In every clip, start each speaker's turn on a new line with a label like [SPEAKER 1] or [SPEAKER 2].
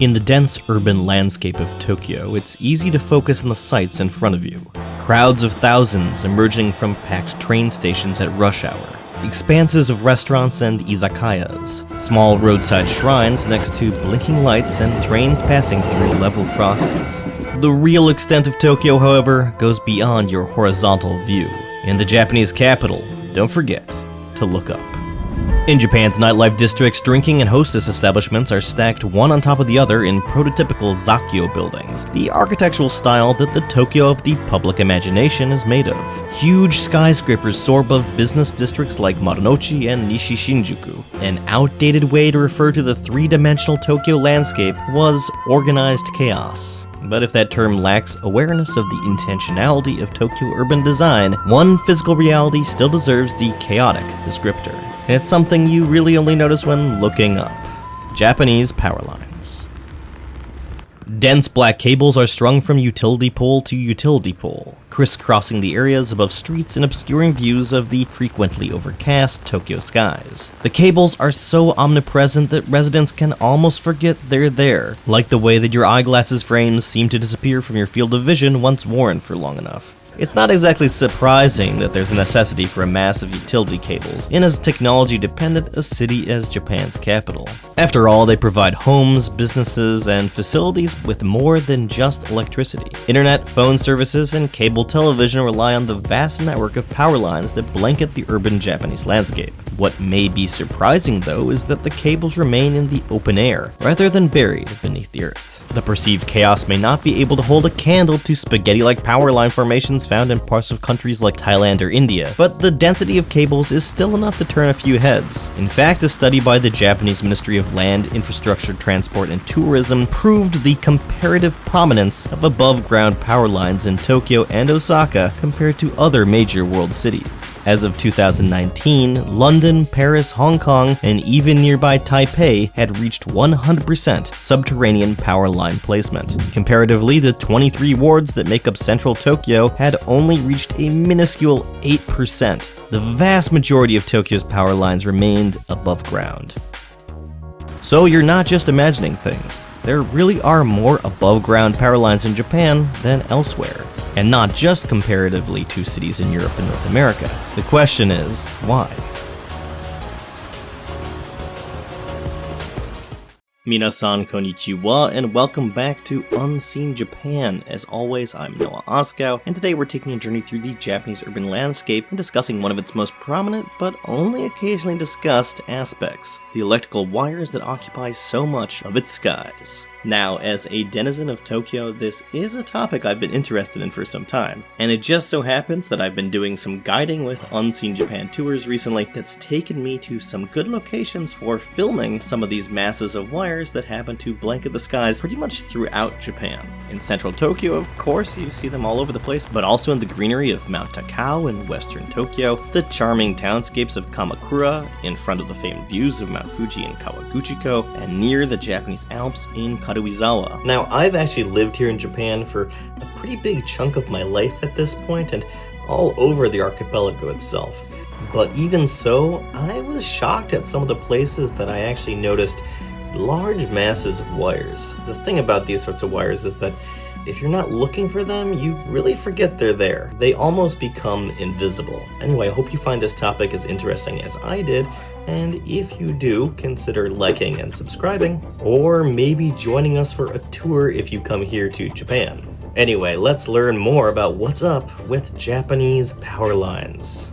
[SPEAKER 1] In the dense urban landscape of Tokyo, it's easy to focus on the sights in front of you. Crowds of thousands emerging from packed train stations at rush hour. Expanses of restaurants and izakayas. Small roadside shrines next to blinking lights and trains passing through level crossings. The real extent of Tokyo, however, goes beyond your horizontal view. In the Japanese capital, don't forget to look up. In Japan's nightlife districts, drinking and hostess establishments are stacked one on top of the other in prototypical zakyo buildings, the architectural style that the Tokyo of the public imagination is made of. Huge skyscrapers soar above business districts like Marunouchi and Nishi Shinjuku. An outdated way to refer to the three-dimensional Tokyo landscape was organized chaos. But if that term lacks awareness of the intentionality of Tokyo urban design, one physical reality still deserves the chaotic descriptor. And it's something you really only notice when looking up. Japanese power lines. Dense black cables are strung from utility pole to utility pole, crisscrossing the areas above streets and obscuring views of the frequently overcast Tokyo skies. The cables are so omnipresent that residents can almost forget they're there, like the way that your eyeglasses frames seem to disappear from your field of vision once worn for long enough. It's not exactly surprising that there's a necessity for a mass of utility cables in as technology-dependent a city as Japan's capital. After all, they provide homes, businesses, and facilities with more than just electricity. Internet, phone services, and cable television rely on the vast network of power lines that blanket the urban Japanese landscape. What may be surprising, though, is that the cables remain in the open air, rather than buried beneath the earth. The perceived chaos may not be able to hold a candle to spaghetti-like power line formations found in parts of countries like Thailand or India, but the density of cables is still enough to turn a few heads. In fact, a study by the Japanese Ministry of Land, Infrastructure, Transport, and Tourism proved the comparative prominence of above-ground power lines in Tokyo and Osaka compared to other major world cities. As of 2019, London, Paris, Hong Kong, and even nearby Taipei had reached 100% subterranean power line placement. Comparatively, the 23 wards that make up central Tokyo had only reached a minuscule 8%. The vast majority of Tokyo's power lines remained above ground. So you're not just imagining things. There really are more above-ground power lines in Japan than elsewhere. And not just comparatively to cities in Europe and North America. The question is, why? Minasan konnichiwa, and welcome back to Unseen Japan. As always, I'm Noah Oskow, and today we're taking a journey through the Japanese urban landscape and discussing one of its most prominent, but only occasionally discussed aspects, the electrical wires that occupy so much of its skies. Now, as a denizen of Tokyo, this is a topic I've been interested in for some time, and it just so happens that I've been doing some guiding with Unseen Japan tours recently that's taken me to some good locations for filming some of these masses of wires that happen to blanket the skies pretty much throughout Japan. In central Tokyo, of course, you see them all over the place, but also in the greenery of Mount Takao in western Tokyo, the charming townscapes of Kamakura, in front of the famed views of Mount Fuji in Kawaguchiko, and near the Japanese Alps in Karuizawa. Now, I've actually lived here in Japan for a pretty big chunk of my life at this point, and all over the archipelago itself. But even so, I was shocked at some of the places that I actually noticed large masses of wires. The thing about these sorts of wires is that if you're not looking for them, you really forget they're there. They almost become invisible. Anyway, I hope you find this topic as interesting as I did, and if you do, consider liking and subscribing, or maybe joining us for a tour if you come here to Japan. Anyway, let's learn more about what's up with Japanese power lines.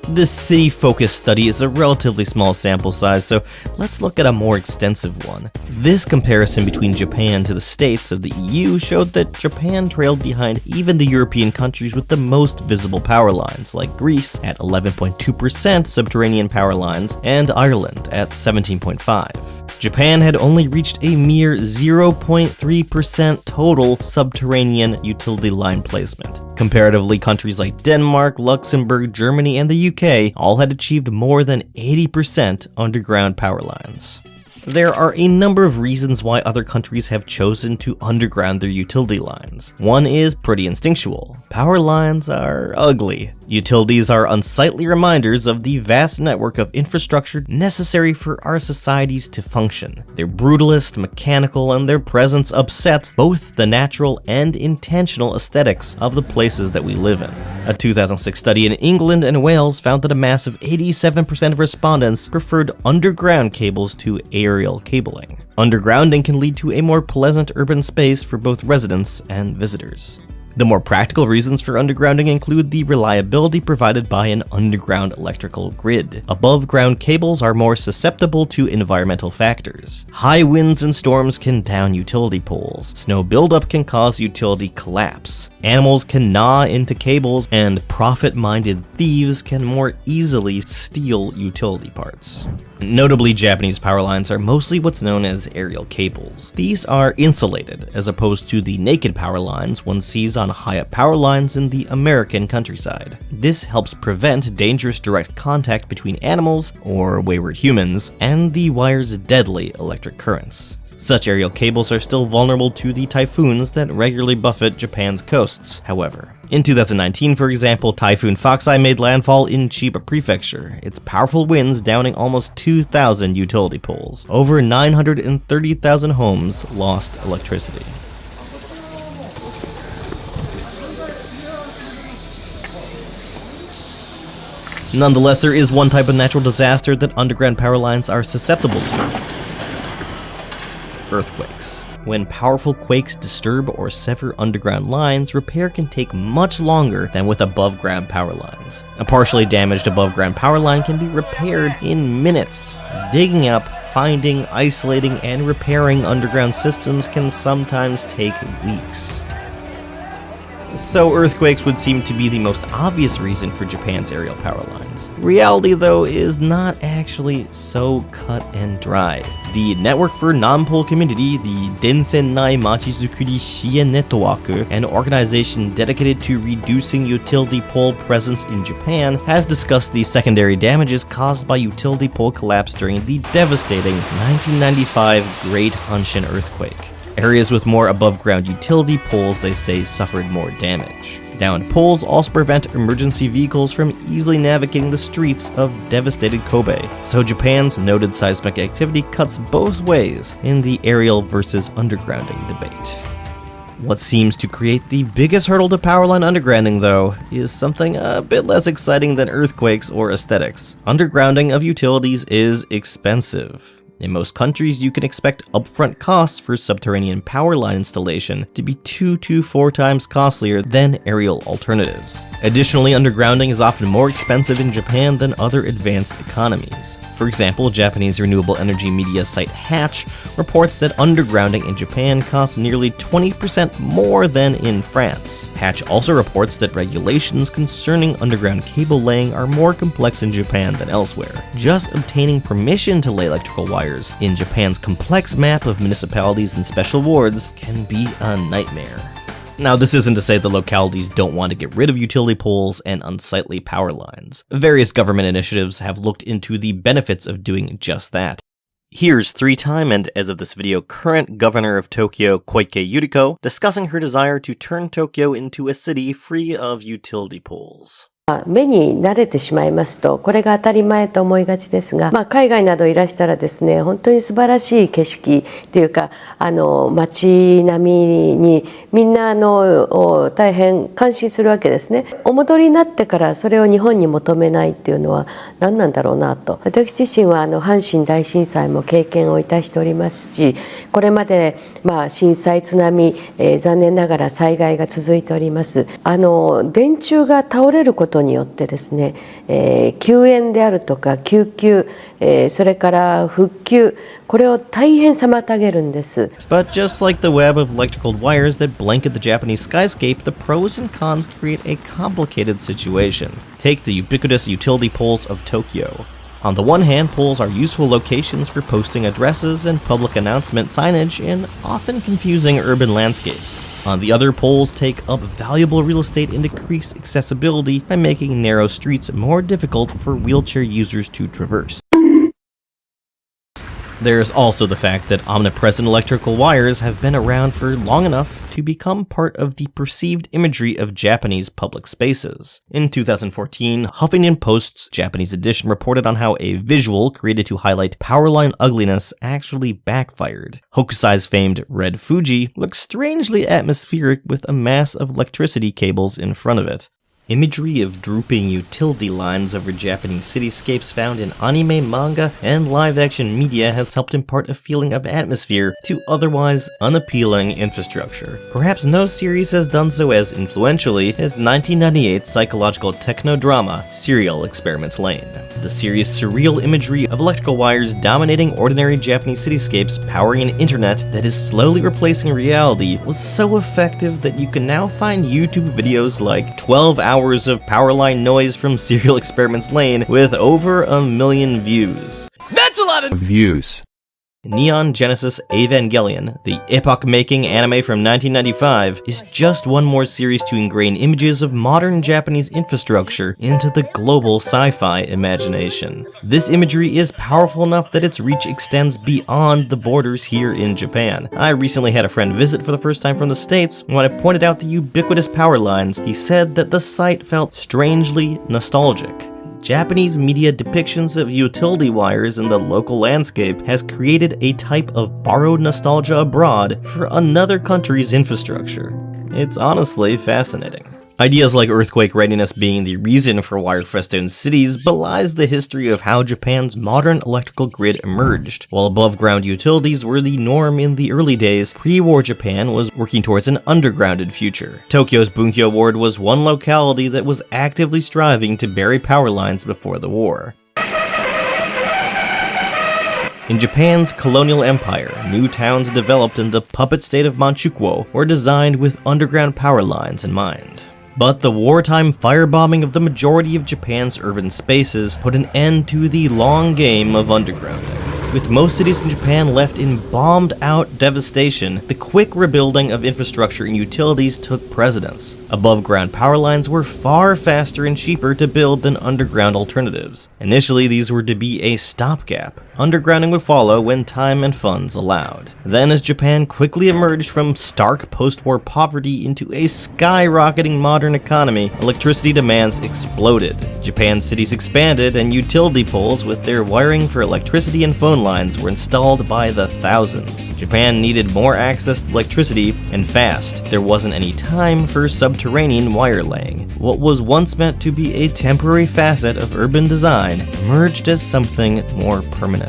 [SPEAKER 1] This city-focused study is a relatively small sample size, so let's look at a more extensive one. This comparison between Japan to the states of the EU showed that Japan trailed behind even the European countries with the most visible power lines, like Greece at 11.2% subterranean power lines and Ireland at 17.5%. Japan had only reached a mere 0.3% total subterranean utility line placement. Comparatively, countries like Denmark, Luxembourg, Germany, and the UK all had achieved more than 80% underground power lines. There are a number of reasons why other countries have chosen to underground their utility lines. One is pretty instinctual. Power lines are ugly. Utilities are unsightly reminders of the vast network of infrastructure necessary for our societies to function. They're brutalist, mechanical, and their presence upsets both the natural and intentional aesthetics of the places that we live in. A 2006 study in England and Wales found that a massive 87% of respondents preferred underground cables to aerial cabling. Undergrounding can lead to a more pleasant urban space for both residents and visitors. The more practical reasons for undergrounding include the reliability provided by an underground electrical grid. Above-ground cables are more susceptible to environmental factors. High winds and storms can down utility poles. Snow buildup can cause utility collapse. Animals can gnaw into cables, and profit-minded thieves can more easily steal utility parts. Notably, Japanese power lines are mostly what's known as aerial cables. These are insulated, as opposed to the naked power lines one sees on high-up power lines in the American countryside. This helps prevent dangerous direct contact between animals, or wayward humans, and the wire's deadly electric currents. Such aerial cables are still vulnerable to the typhoons that regularly buffet Japan's coasts, however. In 2019, for example, Typhoon Foxai made landfall in Chiba Prefecture, its powerful winds downing almost 2,000 utility poles. Over 930,000 homes lost electricity. Nonetheless, there is one type of natural disaster that underground power lines are susceptible to: earthquakes. When powerful quakes disturb or sever underground lines, repair can take much longer than with above-ground power lines. A partially damaged above-ground power line can be repaired in minutes. Digging up, finding, isolating, and repairing underground systems can sometimes take weeks. So earthquakes would seem to be the most obvious reason for Japan's aerial power lines. Reality, though, is not actually so cut and dry. The Network for Non-Pole Community, the Densennai Machizukuri Shien Network, an organization dedicated to reducing utility pole presence in Japan, has discussed the secondary damages caused by utility pole collapse during the devastating 1995 Great Hanshin earthquake. Areas with more above-ground utility poles, they say, suffered more damage. Downed poles also prevent emergency vehicles from easily navigating the streets of devastated Kobe, so Japan's noted seismic activity cuts both ways in the aerial versus undergrounding debate. What seems to create the biggest hurdle to powerline undergrounding, though, is something a bit less exciting than earthquakes or aesthetics. Undergrounding of utilities is expensive. In most countries, you can expect upfront costs for subterranean power line installation to be 2 to 4 times costlier than aerial alternatives. Additionally, undergrounding is often more expensive in Japan than other advanced economies. For example, Japanese renewable energy media site Hatch reports that undergrounding in Japan costs nearly 20% more than in France. Hatch also reports that regulations concerning underground cable laying are more complex in Japan than elsewhere. Just obtaining permission to lay electrical wires in Japan's complex map of municipalities and special wards can be a nightmare. Now, this isn't to say the localities don't want to get rid of utility poles and unsightly power lines. Various government initiatives have looked into the benefits of doing just that. Here's 3-time and, as of this video, current governor of Tokyo, Koike Yuriko, discussing her desire to turn Tokyo into a city free of utility poles.
[SPEAKER 2] 目に慣れてしまいますとこれが当たり前と思いがちですが、海外などいらしたらですね、本当に素晴らしい景色というか街並みにみんな大変感心するわけですね。お戻りになってからそれを日本に求めないっていうのは何なんだろうなと。私自身は阪神大震災も経験をいたしておりますし、これまで震災津波、残念ながら災害が続いております。電柱が倒れることによってですね、救援であるとか救急、それから復旧、これを大変妨げるんです。
[SPEAKER 1] But just like the web of electrical wires that blanket the Japanese skyscape, the pros and cons create a complicated situation. Take the ubiquitous utility poles of Tokyo. On the one hand, poles are useful locations for posting addresses and public announcement signage in often confusing urban landscapes. On the other, poles take up valuable real estate and decrease accessibility by making narrow streets more difficult for wheelchair users to traverse. There's also the fact that omnipresent electrical wires have been around for long enough to become part of the perceived imagery of Japanese public spaces. In 2014, Huffington Post's Japanese edition reported on how a visual created to highlight Powerline ugliness actually backfired. Hokusai's famed Red Fuji looks strangely atmospheric with a mass of electricity cables in front of it. Imagery of drooping utility lines over Japanese cityscapes found in anime, manga, and live-action media has helped impart a feeling of atmosphere to otherwise unappealing infrastructure. Perhaps no series has done so as influentially as 1998's psychological techno-drama Serial Experiments Lain. The series' surreal imagery of electrical wires dominating ordinary Japanese cityscapes powering an internet that is slowly replacing reality was so effective that you can now find YouTube videos like 12 hours of Powerline noise from Serial Experiments Lain with over 1 million views.
[SPEAKER 3] That's a lot of views.
[SPEAKER 1] Neon Genesis Evangelion, the epoch-making anime from 1995, is just one more series to ingrain images of modern Japanese infrastructure into the global sci-fi imagination. This imagery is powerful enough that its reach extends beyond the borders here in Japan. I recently had a friend visit for the first time from the States, and when I pointed out the ubiquitous power lines, he said that the sight felt strangely nostalgic. Japanese media depictions of utility wires in the local landscape has created a type of borrowed nostalgia abroad for another country's infrastructure. It's honestly fascinating. Ideas like earthquake readiness being the reason for wire-festooned cities belies the history of how Japan's modern electrical grid emerged. While above-ground utilities were the norm in the early days, pre-war Japan was working towards an undergrounded future. Tokyo's Bunkyo Ward was one locality that was actively striving to bury power lines before the war. In Japan's colonial empire, new towns developed in the puppet state of Manchukuo were designed with underground power lines in mind. But the wartime firebombing of the majority of Japan's urban spaces put an end to the long game of undergrounding. With most cities in Japan left in bombed-out devastation, the quick rebuilding of infrastructure and utilities took precedence. Above-ground power lines were far faster and cheaper to build than underground alternatives. Initially, these were to be a stopgap. Undergrounding would follow when time and funds allowed. Then, as Japan quickly emerged from stark post-war poverty into a skyrocketing modern economy, electricity demands exploded. Japan's cities expanded, and utility poles with their wiring for electricity and phone lines were installed by the thousands. Japan needed more access to electricity, and fast. There wasn't any time for subterranean wire laying. What was once meant to be a temporary facet of urban design emerged as something more permanent.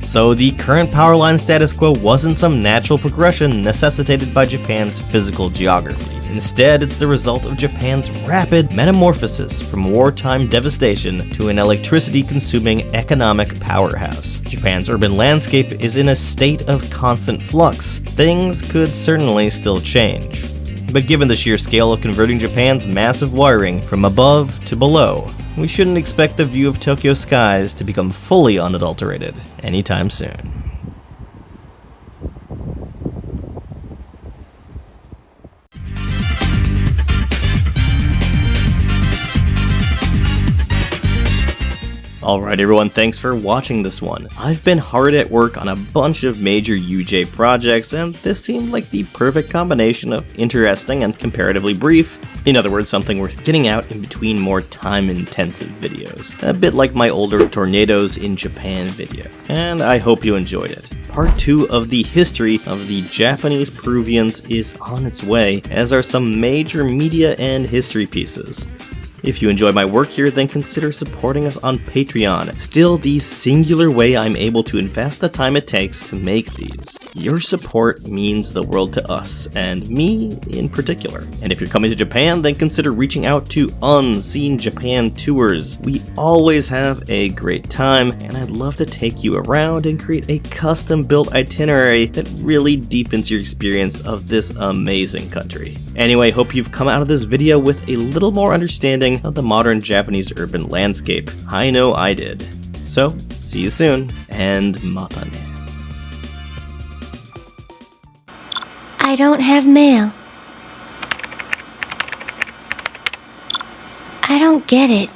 [SPEAKER 1] So the current power line status quo wasn't some natural progression necessitated by Japan's physical geography. Instead, it's the result of Japan's rapid metamorphosis from wartime devastation to an electricity-consuming economic powerhouse. Japan's urban landscape is in a state of constant flux. Things could certainly still change. But given the sheer scale of converting Japan's massive wiring from above to below, we shouldn't expect the view of Tokyo skies to become fully unadulterated anytime soon. Alright everyone, thanks for watching this one. I've been hard at work on a bunch of major UJ projects, and this seemed like the perfect combination of interesting and comparatively brief. In other words, something worth getting out in between more time-intensive videos. A bit like my older Tornadoes in Japan video. And I hope you enjoyed it. Part 2 of the history of the Japanese Peruvians is on its way, as are some major media and history pieces. If you enjoy my work here, then consider supporting us on Patreon, still the singular way I'm able to invest the time it takes to make these. Your support means the world to us, and me in particular. And if you're coming to Japan, then consider reaching out to Unseen Japan Tours. We always have a great time, and I'd love to take you around and create a custom-built itinerary that really deepens your experience of this amazing country. Anyway, hope you've come out of this video with a little more understanding of the modern Japanese urban landscape. I know I did. So, see you soon, and mata ne.
[SPEAKER 4] I don't have mail. I don't get it.